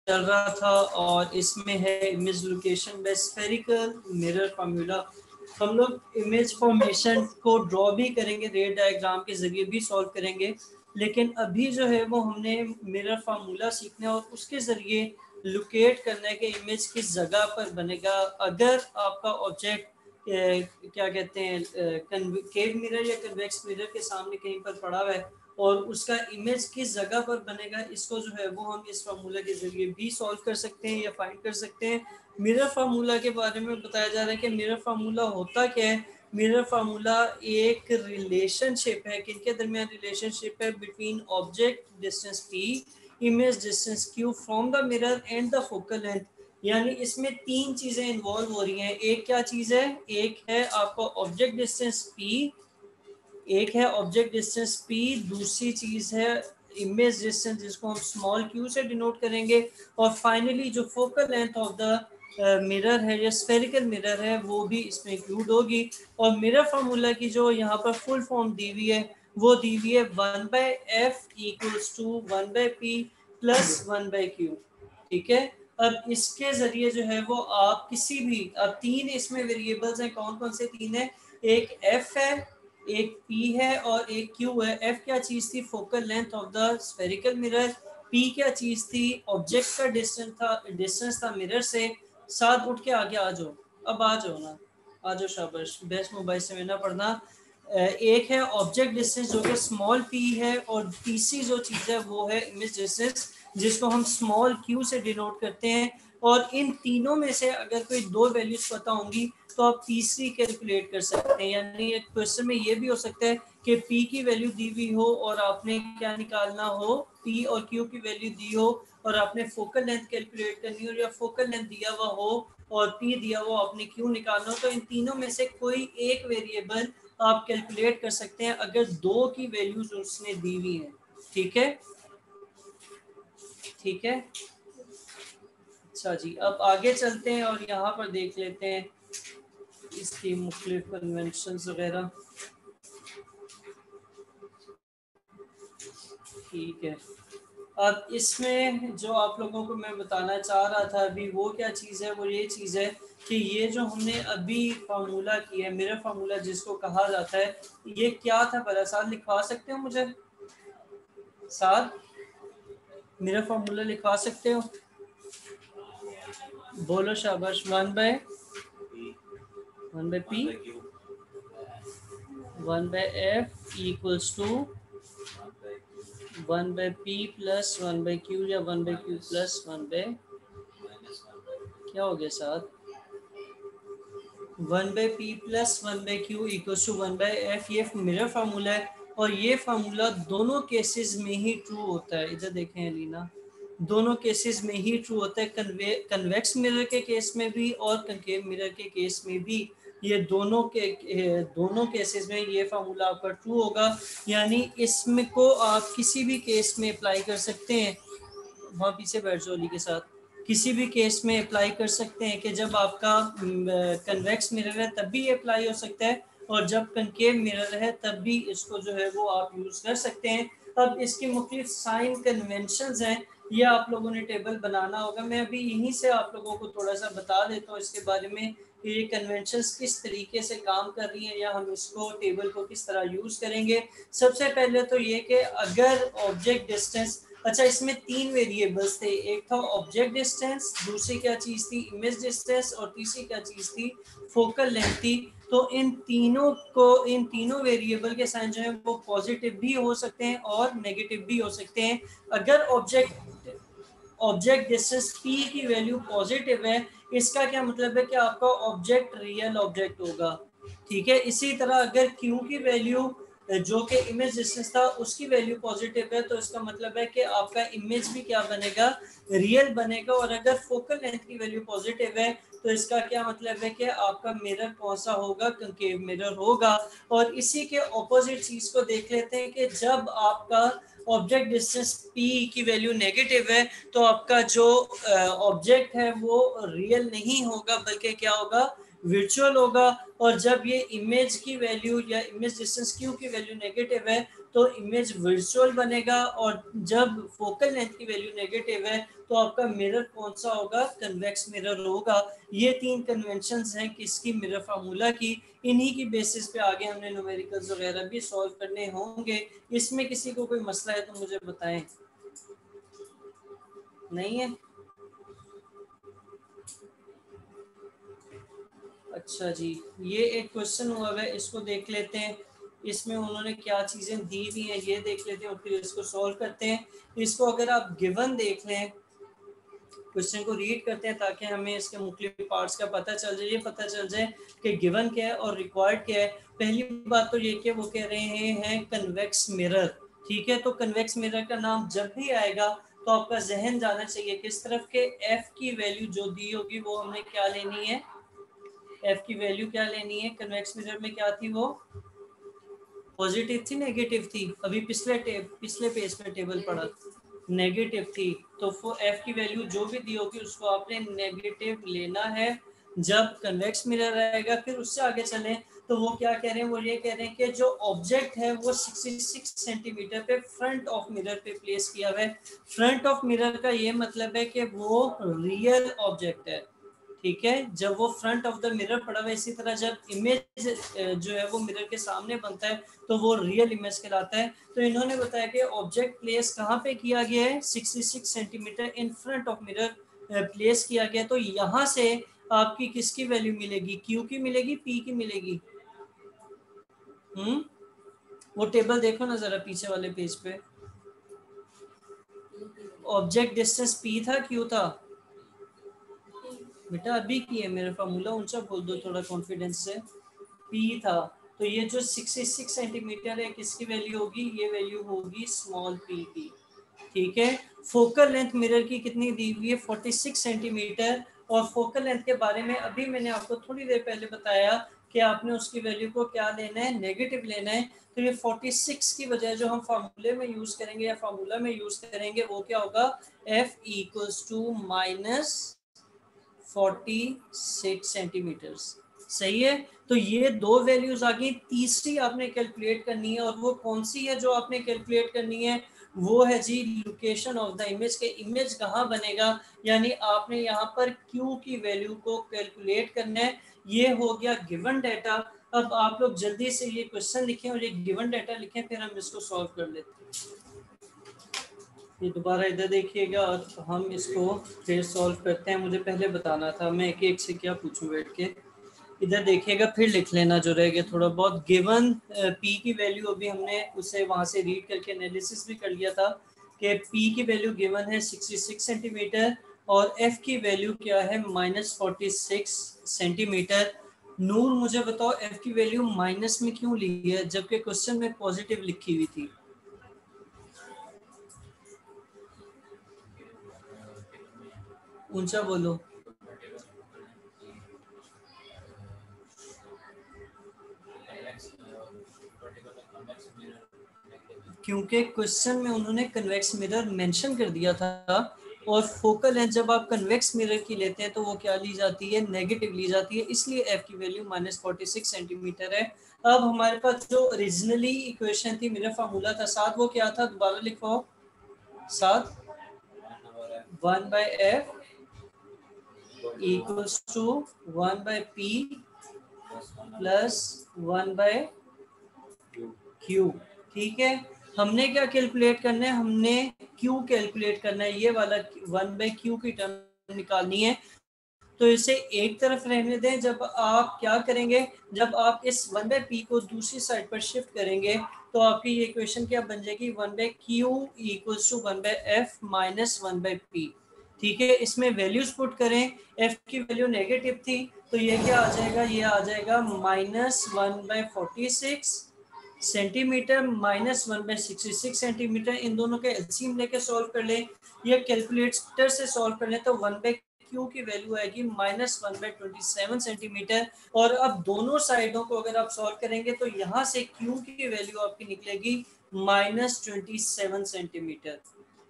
चल रहा था और इसमें है image location bye spherical mirror formula. हम लोग इमेज फॉर्मेशन को ड्रॉ भी करेंगे, रे डायग्राम के जरिए भी सॉल्व करेंगे, लेकिन अभी जो है वो हमने मिरर फार्मूला सीखना है और उसके जरिए लोकेट करना है कि इमेज किस जगह पर बनेगा। अगर आपका ऑब्जेक्ट क्या कहते हैं केव मिरर या कन्वेक्स मिरर के सामने कहीं पर पड़ा हुआ है और उसका इमेज किस जगह पर बनेगा, इसको जो है वो हम इस फार्मूला के जरिए भी सॉल्व कर सकते हैं या फाइंड कर सकते हैं। मिरर फार्मूला के बारे में बताया जा रहा है कि मिरर फार्मूला होता क्या है। मिरर फार्मूला एक रिलेशनशिप है, किनके दरमियान रिलेशनशिप है, between object distance p, image distance q from the mirror and the focal length. यानी इसमें तीन चीजें इन्वॉल्व हो रही हैं। एक क्या चीज है, एक है आपका ऑब्जेक्ट डिस्टेंस p, एक है ऑब्जेक्ट डिस्टेंस p, दूसरी चीज है इमेज डिस्टेंस जिसको हम स्मॉल q से डिनोट करेंगे, और फाइनली जो focal length of the mirror है या स्फेरिकल मिरर है वो भी इसमें इंक्लूड होगी। और मिरर फार्मूला की जो यहाँ पर फुल फॉर्म दी हुई है वो दी हुई है 1/f equals to 1/p plus 1/q। ठीक है, अब इसके जरिए जो है वो आप किसी भी, अब तीन इसमें वेरिएबल्स हैं, कौन कौन से तीन है, एक f है, एक p है और एक q है। f क्या चीज थी, focal length of the spherical mirror. p क्या चीज थी, ऑब्जेक्ट का डिस्टेंस था मिरर से। साथ उठ के आगे आ जाओ, अब आ जाओ ना, आ जाओ, शाबाश, बेस्ट मोबाइल से ना पढ़ना। एक है ऑब्जेक्ट डिस्टेंस जो कि स्मॉल p है, और तीसरी जो चीज है वो है इमेज डिस्टेंस जिसको हम स्मॉल q से डिनोट करते हैं। और इन तीनों में से अगर कोई दो वैल्यूज पता होंगी तो आप तीसरी कैलकुलेट कर सकते हैं। यानी एक क्वेश्चन में ये भी हो सकता है कि p की वैल्यू दी हुई हो और आपने क्या निकालना हो, p और q की वैल्यू दी हो और आपने फोकल लेंथ कैलकुलेट करनी हो, या फोकल लेंथ दिया हुआ हो और p दिया हुआ आपने q निकालना हो, तो इन तीनों में से कोई एक वेरिएबल आप कैलकुलेट कर सकते हैं अगर दो की वैल्यूज उसने दी हुई है। ठीक है, ठीक है, अच्छा जी, अब आगे चलते हैं और यहाँ पर देख लेते हैं इसकी मुख्तलिफ कन्वेंशन वगैरह। ठीक है, अब इसमें जो आप लोगों को मैं बताना चाह रहा था अभी वो क्या चीज़ है, वो ये चीज़ है कि ये जो हमने अभी फार्मूला किया है, मिरर फार्मूला जिसको कहा जाता है, ये क्या था भला, साथ लिखवा सकते हो मुझे, साथ मिरर फार्मूला लिखवा सकते हो, बोलो शाबाश। 1/p 1/f equals to 1/p plus 1/q या 1/q प्लस 1/, क्या हो गया साथ, 1/p plus 1/q equals to 1/f। ये मिरर फार्मूला है और ये फार्मूला दोनों केसेस में ही ट्रू होता है। इधर देखें अलीना, दोनों केसेस में ही ट्रू होता है, कन्वेक्स मिरर के केस में भी और कनकेव मिरर के केस में भी। ये दोनों केसेस में ये फार्मूला आपका ट्रू होगा। यानी इसमें को आप किसी भी केस में अप्लाई कर सकते हैं, वहाँ पीछे बैठ जाओ अली के साथ, किसी भी केस में अप्लाई कर सकते हैं कि जब आपका कन्वेक्स मिरर है तब भी ये अप्लाई हो सकता है, और जब कनकेव मिरर है तब भी इसको जो है वो आप यूज़ कर सकते हैं। अब इसकी मुख्तलिफ साइन कन्वेंशंस हैं, ये आप लोगों ने टेबल बनाना होगा। मैं अभी यहीं से आप लोगों को थोड़ा सा बता देता हूँ इसके बारे में कि ये कन्वेंशंस किस तरीके से काम कर रही हैं या हम इसको टेबल को किस तरह यूज़ करेंगे। सबसे पहले तो ये कि अगर ऑब्जेक्ट डिस्टेंस, अच्छा इसमें तीन वेरिएबल्स थे, एक था ऑब्जेक्ट डिस्टेंस, दूसरी क्या चीज़ थी इमेज डिस्टेंस, और तीसरी क्या चीज़ थी फोकल लेंथ थी। तो इन तीनों वेरिएबल के साइन जो है वो पॉजिटिव भी हो सकते हैं और नेगेटिव भी हो सकते हैं। अगर ऑब्जेक्ट डिस्टेंस p की वैल्यू पॉजिटिव है, इसका क्या मतलब है कि आपका ऑब्जेक्ट रियल ऑब्जेक्ट होगा। ठीक है, इसी तरह अगर q की वैल्यू जो कि इमेज डिस्टेंस था उसकी वैल्यू पॉजिटिव है, तो इसका मतलब है कि आपका इमेज भी क्या बनेगा, रियल बनेगा। और अगर फोकल लेंथ की वैल्यू पॉजिटिव है तो इसका क्या मतलब है कि आपका मिरर कौन सा होगा, कंकेव मिरर होगा। और इसी के ऑपोजिट चीज को देख लेते हैं कि जब आपका ऑब्जेक्ट डिस्टेंस p की वैल्यू नेगेटिव है तो आपका जो ऑब्जेक्ट है वो रियल नहीं होगा बल्कि क्या होगा, वर्चुअल होगा। और जब ये इमेज की वैल्यू या इमेज डिस्टेंस q की वैल्यू नेगेटिव है तो इमेज वर्चुअल बनेगा, और जब फोकल लेंथ की वैल्यू नेगेटिव है तो आपका मिरर कौन सा होगा, कन्वेक्स मिरर होगा। ये 3 कन्वेंशंस हैं किसकी, मिरर फार्मूला की। इन्हीं की बेसिस पे आगे हमने न्यूमेरिकल्स वगैरह भी सॉल्व करने होंगे। इसमें किसी को कोई मसला है तो मुझे बताएं। नहीं है? अच्छा जी, ये एक क्वेश्चन हुआ है, इसको देख लेते हैं। इसमें उन्होंने क्या चीज़ें दी हुई हैं ये देख लेते हैं और फिर इसको सॉल्व करते हैं। इसको अगर आप गिवन देख लें, क्वेश्चन को रीड करते हैं ताकि हमें इसके मुख्तलिफ पार्ट्स का पता चल जाए, ये पता चल जाए कि गिवन क्या है और रिक्वायर्ड क्या है। पहली बात तो ये कि वो कह रहे हैं कन्वेक्स मिरर। ठीक है, तो कन्वेक्स मिरर का नाम जब भी आएगा तो आपका जहन जाना चाहिए किस तरफ के, एफ की वैल्यू जो दी होगी वो हमने क्या लेनी है, एफ की वैल्यू क्या लेनी है। कन्वेक्स मिरर में क्या थी, वो पॉजिटिव थी नेगेटिव थी, अभी पिछले पेज पे टेबल पढ़ा, नेगेटिव थी। तो एफ की वैल्यू जो भी दी होगी उसको आपने नेगेटिव लेना है जब कन्वेक्स मिरर आएगा। फिर उससे आगे चलें तो वो क्या कह रहे हैं, वो ये कह रहे हैं कि जो ऑब्जेक्ट है वो 66 सेंटीमीटर पे फ्रंट ऑफ मिरर पे प्लेस किया हुआ है। फ्रंट ऑफ मिरर का ये मतलब है कि वो रियल ऑब्जेक्ट है। ठीक है, जब वो फ्रंट ऑफ द मिरर पड़ा हुआ है, इसी तरह जब इमेज जो है वो मिरर के सामने बनता है तो वो रियल इमेज कहलाता है। तो इन्होंने बताया कि ऑब्जेक्ट प्लेस कहाँ पे किया गया है, 66 centimetre in front of mirror place किया गया। तो यहाँ से आपकी किसकी वैल्यू मिलेगी, क्यू की मिलेगी, पी की मिलेगी। वो टेबल देखो ना जरा पीछे वाले पेज पे, ऑब्जेक्ट डिस्टेंस पी था, क्यू था बेटा, अभी की है, मेरा फार्मूला ऊंचा बोल दो थोड़ा कॉन्फिडेंस से। पी था, तो ये जो 66 सेंटीमीटर है किसकी वैल्यू होगी, ये वैल्यू होगी स्मॉल पी की। ठीक है, फोकल लेंथ मिरर की कितनी दी हुई है, 46 सेंटीमीटर। और फोकल लेंथ के बारे में अभी मैंने आपको थोड़ी देर पहले बताया कि आपने उसकी वैल्यू को क्या लेना है, नेगेटिव लेना है। तो ये 46 की बजाय जो हम फार्मूले में यूज करेंगे या फार्मूला में यूज करेंगे वो क्या होगा, F equals to minus 46 centimetre. सही है, तो ये दो वैल्यूज आ गई। तीसरी आपने कैलकुलेट करनी है, और वो कौन सी है जो आपने कैलकुलेट करनी है, वो है जी लोकेशन ऑफ द इमेज, के इमेज कहाँ बनेगा। यानी आपने यहाँ पर Q की वैल्यू को कैलकुलेट करना है। ये हो गया गिवन डाटा। अब आप लोग जल्दी से ये क्वेश्चन लिखें और ये गिवन डाटा लिखें, फिर हम इसको सॉल्व कर लेते हैं। ये दोबारा इधर देखिएगा और हम इसको फिर सॉल्व करते हैं। मुझे पहले बताना था मैं एक एक से क्या पूछूं बैठ के। इधर देखिएगा, फिर लिख लेना जो रहेगा थोड़ा बहुत। गिवन पी की वैल्यू अभी हमने उसे वहाँ से रीड करके एनालिसिस भी कर लिया था कि पी की वैल्यू गिवन है 66 सेंटीमीटर और एफ की वैल्यू क्या है, -46 सेंटीमीटर। नूर मुझे बताओ एफ की वैल्यू माइनस में क्यों ली है जबकि क्वेश्चन में पॉजिटिव लिखी हुई थी। ऊंचा बोलो। क्योंकि क्वेश्चन में उन्होंने कन्वेक्स मिरर मेंशन कर दिया था, और फोकल लेंथ जब आप कन्वेक्स मिरर की लेते हैं तो वो क्या ली जाती है, नेगेटिव ली जाती है, इसलिए एफ की वैल्यू -46 सेंटीमीटर है। अब हमारे पास जो ओरिजिनली इक्वेशन थी, मिरर फार्मूला था साथ, वो क्या था, दोबारा लिखो। साथ 1/f equals to 1/p plus 1/q। ठीक है, हमने क्या कैलकुलेट करना है, हमने q कैलकुलेट करना है, ये वाला 1/q की टर्म निकालनी है। तो इसे एक तरफ रहने दें। जब आप क्या करेंगे, जब आप इस 1/p को दूसरी साइड पर शिफ्ट करेंगे तो आपकी ये इक्वेशन क्या बन जाएगी, 1/q equals to 1/f minus 1/p। ठीक है, इसमें वैल्यूज पुट करें, f की वैल्यू नेगेटिव थी तो ये क्या आ जाएगा, ये आ जाएगा -1/46 सेंटीमीटर -1/66 सेंटीमीटर। इन दोनों के एलसीएम लेके सॉल्व कर लें, ये कैलकुलेटर से सॉल्व कर लें तो 1/q की वैल्यू आएगी -1/27 सेंटीमीटर। और अब दोनों साइडों को अगर आप सॉल्व करेंगे तो यहाँ से q की वैल्यू आपकी निकलेगी -27 सेंटीमीटर।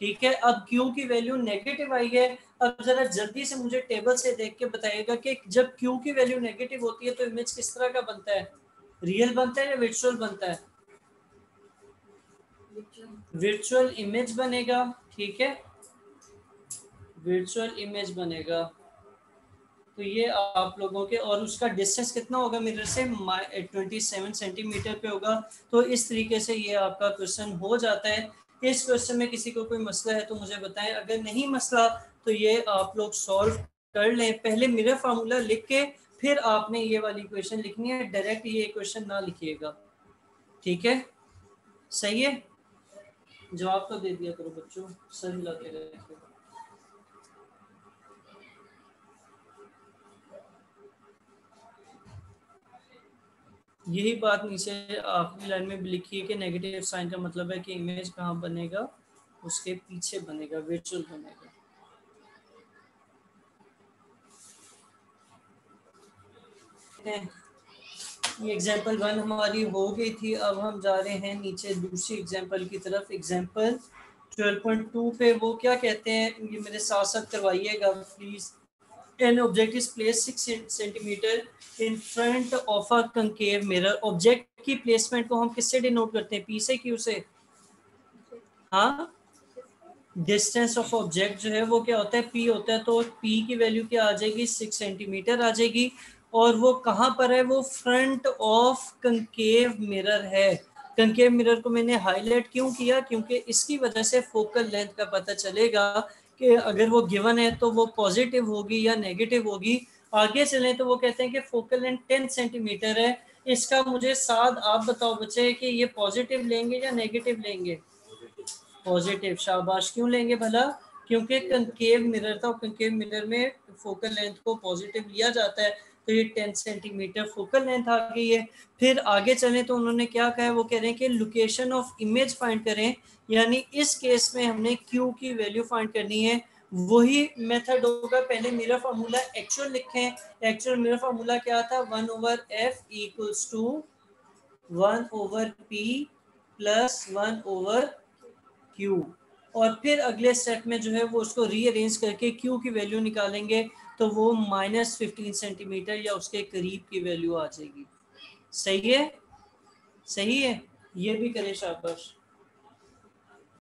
ठीक है, अब q की वैल्यू नेगेटिव आई है। अब जरा जल्दी से मुझे टेबल से देख के बताइएगा कि जब q की वैल्यू नेगेटिव होती है तो इमेज किस तरह का बनता है, रियल बनता है या वर्चुअल बनता है। वर्चुअल इमेज बनेगा, ठीक है, वर्चुअल इमेज बनेगा। तो ये आप लोगों के, और उसका डिस्टेंस कितना होगा मिरर से, 27 सेंटीमीटर पे होगा। तो इस तरीके से ये आपका क्वेश्चन हो जाता है। इस क्वेश्चन में किसी को कोई मसला है तो मुझे बताएं, अगर नहीं मसला तो ये आप लोग सॉल्व कर लें। पहले मिरर फार्मूला लिख के फिर आपने ये वाली क्वेश्चन लिखनी है, डायरेक्ट ये क्वेश्चन ना लिखिएगा, ठीक है, सही है। जवाब तो दे दिया करो बच्चों, सर मिलाते रहे। यही बात नीचे आखिरी लाइन में भी लिखी है कि नेगेटिव साइन का मतलब है कि इमेज कहाँ बनेगा, उसके पीछे बनेगा, वर्चुअल बनेगा। ये एग्जाम्पल 1 हमारी हो गई थी। अब हम जा रहे हैं नीचे दूसरी एग्जाम्पल की तरफ। एग्जाम्पल 12.2 पे वो क्या कहते हैं, ये मेरे साथ साथ करवाइएगा please. An object is placed 6 centimetre in front of a concave mirror। Object की प्लेसमेंट को हम किससे डिनोट करते हैं, पी से क्यू से? हाँ, डिस्टेंस ऑफ ऑब्जेक्ट जो है वो क्या होता है, पी होता है। तो पी की वैल्यू क्या आ जाएगी, 6 सेंटीमीटर आ जाएगी। और वो कहाँ पर है, वो फ्रंट ऑफ कंकेव मिरर है। कंकेव मिरर को मैंने हाईलाइट क्यों किया, क्योंकि इसकी वजह से फोकल लेंथ का पता चलेगा कि अगर वो गिवन है तो वो पॉजिटिव होगी या नेगेटिव होगी। आगे चले तो वो कहते हैं कि फोकल लेंथ 10 सेंटीमीटर है। इसका मुझे साथ आप बताओ बच्चे कि ये पॉजिटिव लेंगे या नेगेटिव लेंगे? पॉजिटिव, शाबाश। क्यों लेंगे भला? क्योंकि कंकेव मिरर था, कंकेव मिरर में फोकल लेंथ को पॉजिटिव लिया जाता है। तो ये 10 सेंटीमीटर फोकल लेंथ आ गई है। फिर आगे चलें तो उन्होंने क्या कहा है, वो कह रहे हैं कि लोकेशन ऑफ इमेज फाइंड करें। यानी इस केस में हमने क्यू की वैल्यू फाइंड करनी है। वही मेथड होगा, पहले मिरर फार्मूला एक्चुअल लिखें। एक्चुअल मिरर फार्मूला क्या था, 1/f equals to 1/p plus 1/q। और फिर अगले स्टेप में जो है वो उसको रीअरेंज करके q की वैल्यू निकालेंगे तो वो -15 सेंटीमीटर या उसके करीब की वैल्यू आ जाएगी। सही है, सही है, ये भी करें, शाबाश।